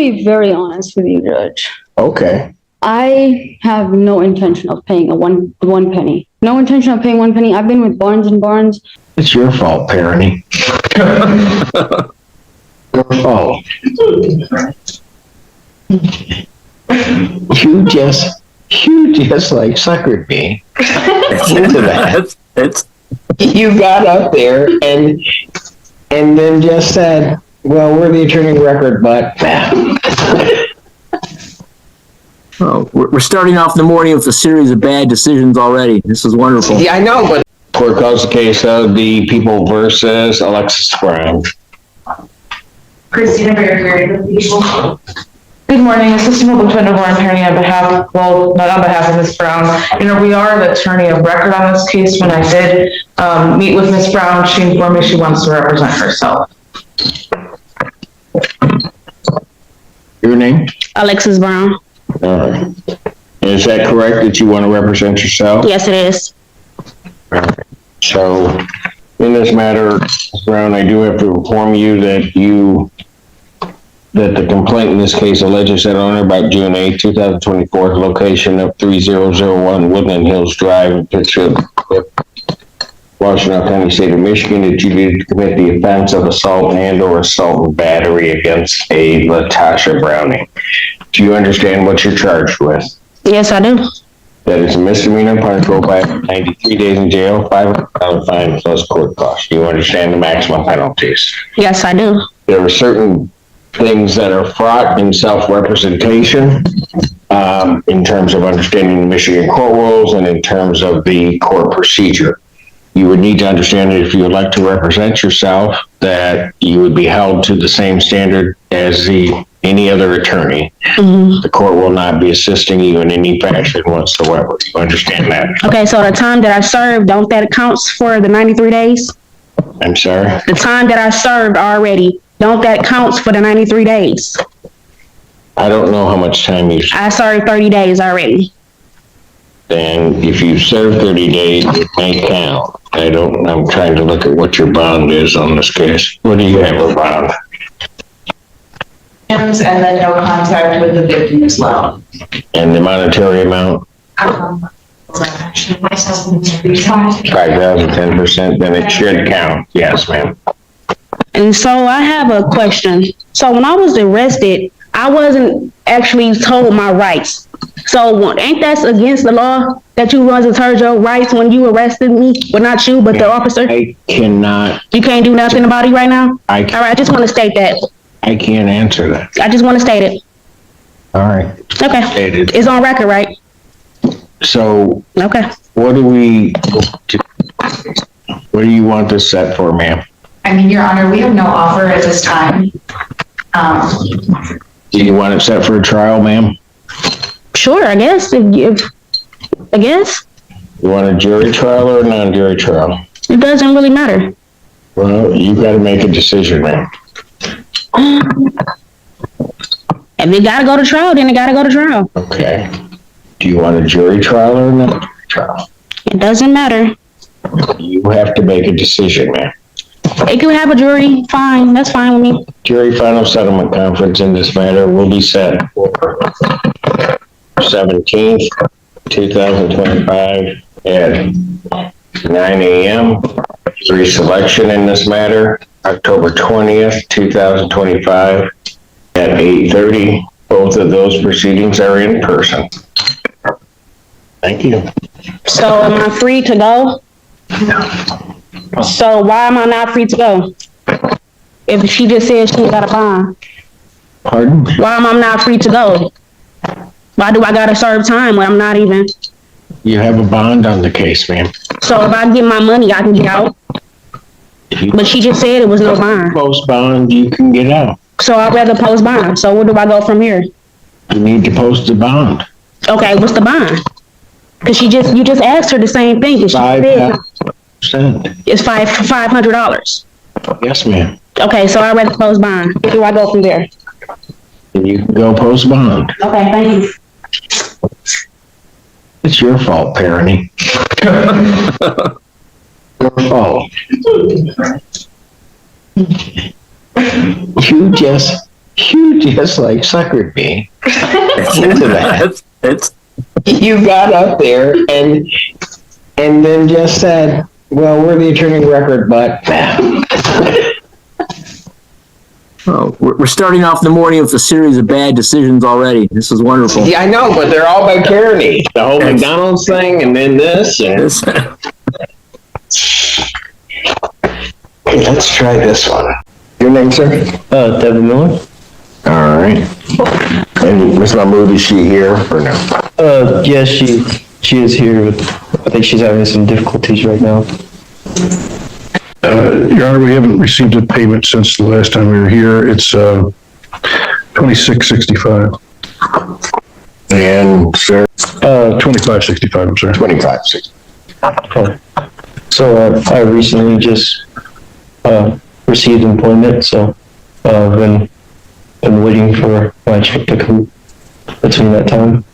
be very honest with you, Judge. Okay. I have no intention of paying one penny. No intention of paying 1 penny. I've been with Barnes and Barnes. It's your fault, Parony. Your fault. You just like suckered me into that. You got up there and then just said, well, we're the attorney of record, but... Oh, we're starting off the morning with a series of bad decisions already. This is wonderful. Yeah, I know, but... Court calls the case of the People versus Alexis Brown. Christina Bear, People. Good morning, Assistant Public Defender Warren Perry on behalf, well, not on behalf of Ms. Brown. We are the attorney of record on this case. When I did meet with Ms. Brown, she informed me she wants to represent herself. Your name? Alexis Brown. All right. Is that correct that you want to represent yourself? Yes, it is. So, in this matter, Ms. Brown, I do have to inform you that the complaint in this case alleges that on or about June 8, 2024, location of 3001 Woodland Hills Drive in Pittsfield, Washington County, State of Michigan, that you did commit the offense of assault and/or assault and battery against a Latasha Browning. Do you understand what you're charged with? Yes, I do. That is a misdemeanor punishable by 93 days in jail, $500 fine plus court costs. Do you understand the maximum penalties? Yes, I do. There are certain things that are fraught in self-representation, in terms of understanding the Michigan court rules and in terms of the court procedure. You would need to understand that if you would like to represent yourself, that you would be held to the same standard as any other attorney. Mm-hmm. The court will not be assisting you in any fashion whatsoever. You understand that? Okay, so the time that I served, don't that accounts for the 93 days? I'm sorry? The time that I served already, don't that counts for the 93 days? I don't know how much time you... I served 30 days already. And if you serve 30 days, it may count. I'm trying to look at what your bond is on this case. What do you have a bond? And then no contact with the victim as well. And the monetary amount? 5,000, 10%, then it should count. Yes, ma'am. And so I have a question. So when I was arrested, I wasn't actually told my rights. So ain't that against the law that you wasn't told your rights when you arrested me? Well, not you, but the officer? I cannot. You can't do nothing about it right now? All right, I just want to state that. I can't answer that. I just want to state it. All right. Okay. Stated. It's on record, right? So. Okay. What do you want this set for, ma'am? I mean, Your Honor, we have no offer at this time. Do you want it set for a trial, ma'am? Sure, I guess. I guess. You want a jury trial or a non-jury trial? It doesn't really matter. Well, you got to make a decision, ma'am. If it got to go to trial, then it got to go to trial. Okay. Do you want a jury trial or a non-jury trial? It doesn't matter. You have to make a decision, ma'am. It could have a jury, fine. That's fine with me. Jury final settlement conference in this matter will be set for 17th, 2025 at 9 a.m. Jury selection in this matter, October 20th, 2025 at 8:30. Both of those proceedings are in person. Thank you. So am I free to go? No. So why am I not free to go? If she just said she got a bond. Pardon? Why am I not free to go? Why do I gotta serve time when I'm not even? You have a bond on the case, ma'am. So if I get my money, I can get out? But she just said it was no bond. Post bond, you can get out. So I'd rather post bond. So where do I go from here? You need to post the bond. Okay, what's the bond? Because you just asked her the same thing. 5%. It's $500. Yes, ma'am. Okay, so I'd rather post bond. Where do I go from there? And you can go post bond. Okay, thank you. It's your fault, Parony. Your fault. You You just like suckered me into that. It's You got up there and then just said, well, we're the attorney of record, but oh, we're starting off the morning with a series of bad decisions already. This is wonderful. yeah, I know, but they're all by tyranny. The whole McDonald's thing and then this. And This- hey, let's try this one. Your name, sir? Devin Miller. All right. And Ms. Mahmood, is she here or no? Yes, she is here, but I think she's having some difficulties right now. Your Honor, we haven't received a payment since the last time we were here. It's $26.65. And sir? $25.65, I'm sorry. 25.60. Okay. So I recently just received employment, so been waiting for my check to come between that time.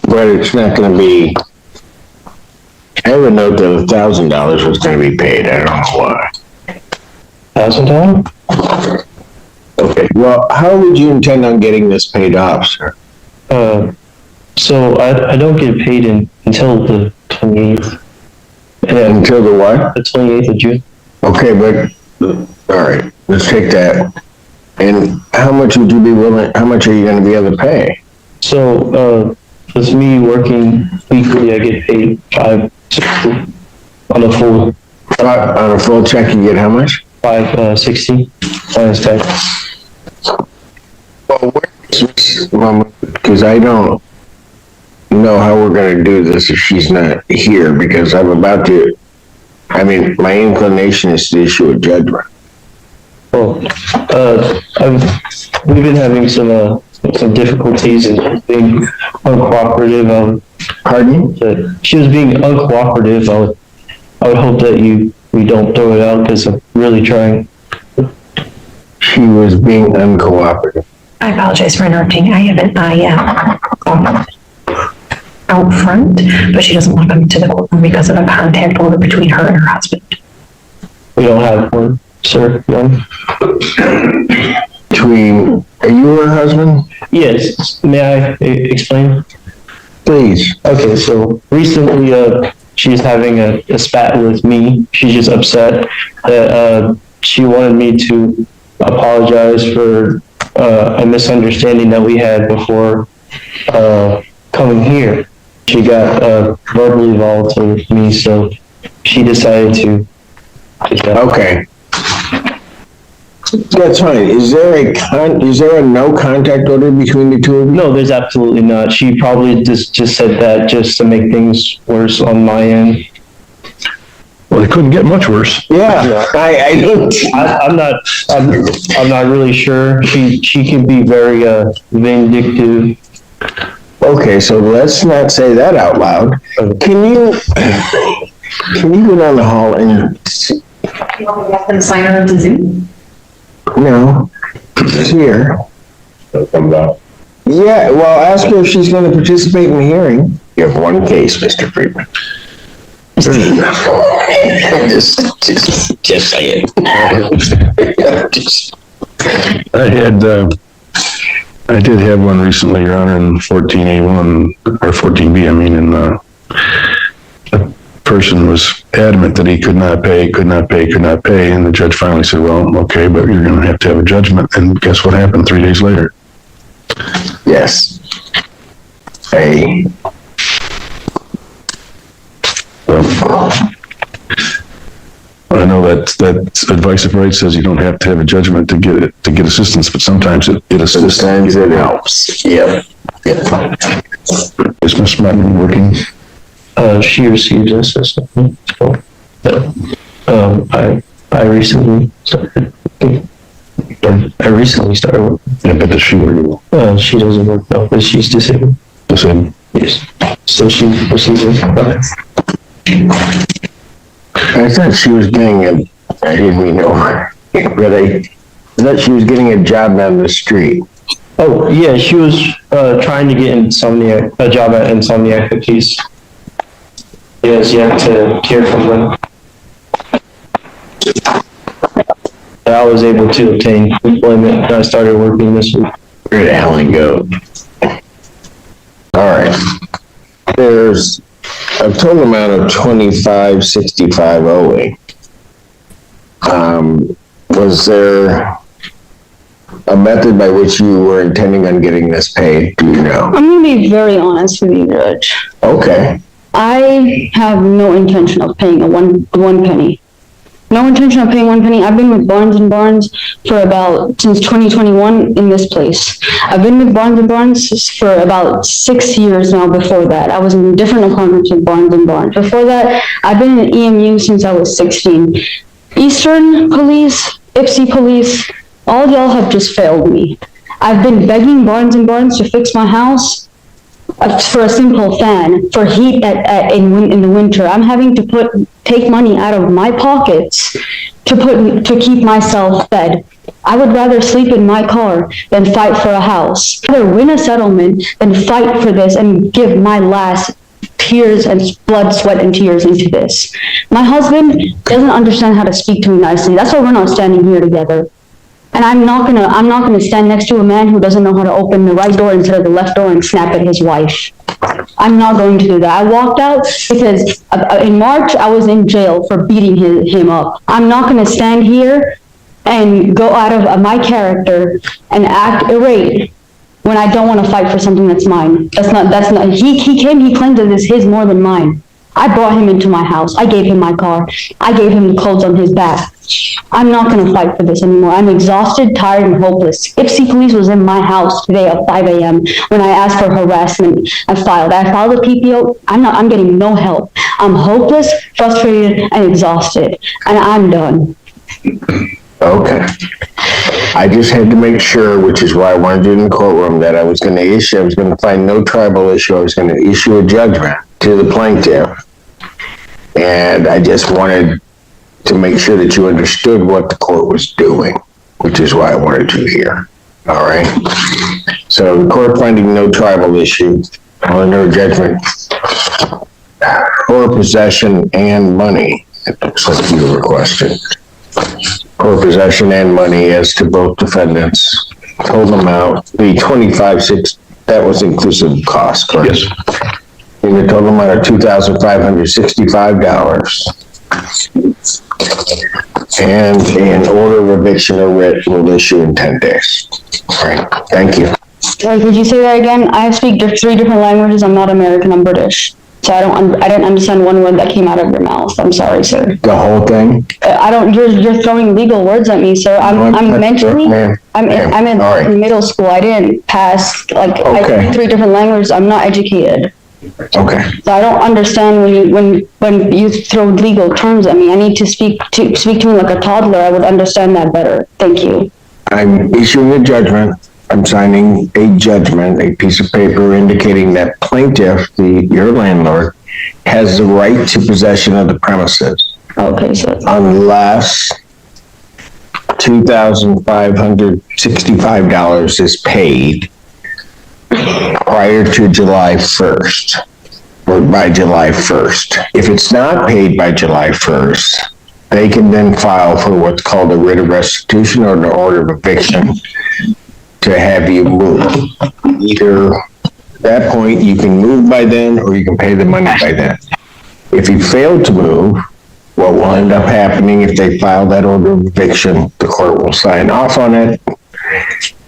But it's not gonna be, I have a note that $1,000 was gonna be paid. I don't know why. $1,000? Okay, well, how would you intend on getting this paid off, sir? So I don't get paid until the 28th. And Until the what? the 28th of June. Okay, but, all right, let's take that. And how much would you be willing, how much are you gonna be able to pay? So, with me working weekly, I get paid $5.60 on a full On a full check, you get how much? $5.60 minus tax. Well, because I don't know how we're gonna do this if she's not here, because I'm about to, I mean, my inclination is to issue a judgment. Well, we've been having some difficulties and being uncooperative. Pardon? She was being uncooperative. I would hope that we don't throw it out because I'm really trying. She was being uncooperative. I apologize for interrupting. I have an out front, but she doesn't want to come to the courtroom because of a contact order between her and her husband. We don't have one, sir. No. Between, are you her husband? Yes. May I explain? Please. Okay, so recently, she's having a spat with me. She's just upset that she wanted me to apologize for a misunderstanding that we had before coming here. She got verbally volatile with me, so she decided to. Okay. That's fine. Is there a no contact order between the two of you? No, there's absolutely not. She probably just said that just to make things worse on my end. Well, it couldn't get much worse. Yeah, I don't. I'm not really sure. She can be very vindictive. Okay, so let's not say that out loud. Can you go down the hall and see? You want me to have them sign her into Zoom? No, it's here. Yeah, well, ask her if she's gonna participate in the hearing. You have one case, Mr. Friedman. Just say it. I did have one recently, Your Honor, in 14A1, or 14B, I mean, and a person was adamant that he could not pay, and the judge finally said, well, okay, but you're gonna have to have a judgment, and guess what happened 3 days later? Yes. I know that advice of right says you don't have to have a judgment to get assistance, but sometimes it assists. Sometimes it helps. Yep. Is Ms. Martin working? She receives assistance. So, I recently started. Yeah, but does she work? She doesn't work now, but she's disabled. Disabled? Yes. So she receives assistance. I thought she was getting I didn't mean over, really. I thought she was getting a job down the street. Oh, yeah, she was trying to get a job at Insomniac Cookies. Yes, you have to hear from them. I I was able to obtain employment and I started working this week. Where the hell it go? All right. There's a total amount of $25,65 owing. Was there a method by which you were intending on getting this paid? Do you know? I'm gonna be very honest with you, Judge. Okay. I have no intention of paying one penny. No intention of paying one penny. I've been with Barnes & Barnes since 2021 in this place. I've been with Barnes & Barnes for about 6 years now. Before that, I was in different apartments with Barnes & Barnes. Before that, I've been in EMU since I was 16. Eastern Police, Ipsy Police, all y'all have just failed me. I've been begging Barnes & Barnes to fix my house for a simple fan, for heat in the winter. I'm having to take money out of my pockets to keep myself fed. I would rather sleep in my car than fight for a house. I'd rather win a settlement than fight for this and give my last tears and blood, sweat, and tears into this. My husband doesn't understand how to speak to me nicely. That's why we're not standing here together. And I'm not gonna stand next to a man who doesn't know how to open the right door instead of the left door and snap at his wife. I'm not going to do that. I walked out because in March I was in jail for beating him up. I'm not gonna stand here and go out of my character and act irate when I don't want to fight for something that's mine. That's not, he claimed that it's his more than mine. I brought him into my house. I gave him my car. I gave him the clothes on his back. I'm not going to fight for this anymore. I'm exhausted, tired, and hopeless. Ipsy Police was in my house today at 5 a.m. when I asked for harassment. I filed a PPO. I'm getting no help. I'm hopeless, frustrated, and exhausted. And I'm done. Okay. I just had to make sure, which is why I wanted you in the courtroom, that I was going to find no tribal issue. I was going to issue a judgment to the plaintiff. And I just wanted to make sure that you understood what the court was doing, which is why I wanted you here. All right. So the court finding no tribal issue on no judgment for possession and money. It looks like you requested. For possession and money as to both defendants. Total amount, the $25,600, that was inclusive of costs, correct? Yes. In the total amount of $2,565. And an order of eviction or writ will issue in 10 days. All right, thank you. Could you say that again? I speak 3 different languages. I'm not American, I'm British. So I didn't understand one word that came out of your mouth. I'm sorry, sir. The whole thing? You're throwing legal words at me, sir. I'm mentally, I'm in middle school. I didn't pass, I speak 3 different languages. I'm not educated. Okay. So I don't understand when you throw legal terms at me. I need to speak to me like a toddler. I would understand that better. Thank you. I'm issuing a judgment. I'm signing a judgment, a piece of paper indicating that plaintiff, your landlord, has the right to possession of the premises. Okay, sir. Unless $2,565 is paid prior to July 1st, or by July 1st. If it's not paid by July 1st, they can then file for what's called a writ of restitution or an order of eviction to have you move. Either at that point, you can move by then, or you can pay the money by then. If you fail to move, what will end up happening if they file that order of eviction, the court will sign off on it.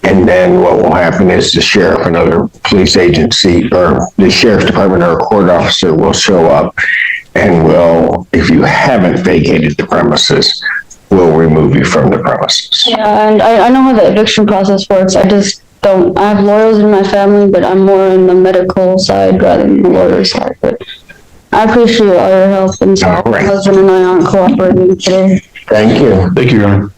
And then what will happen is the sheriff, another police agency, or the sheriff's department or a court officer will show up and will, if you haven't vacated the premises, will remove you from the premises. Yeah, and I know how the eviction process works. I just don't. I have lawyers in my family, but I'm more in the medical side rather than the lawyer side. But I appreciate all your help, and so my husband and I aren't cooperating today. Thank you. Thank you, Your Honor.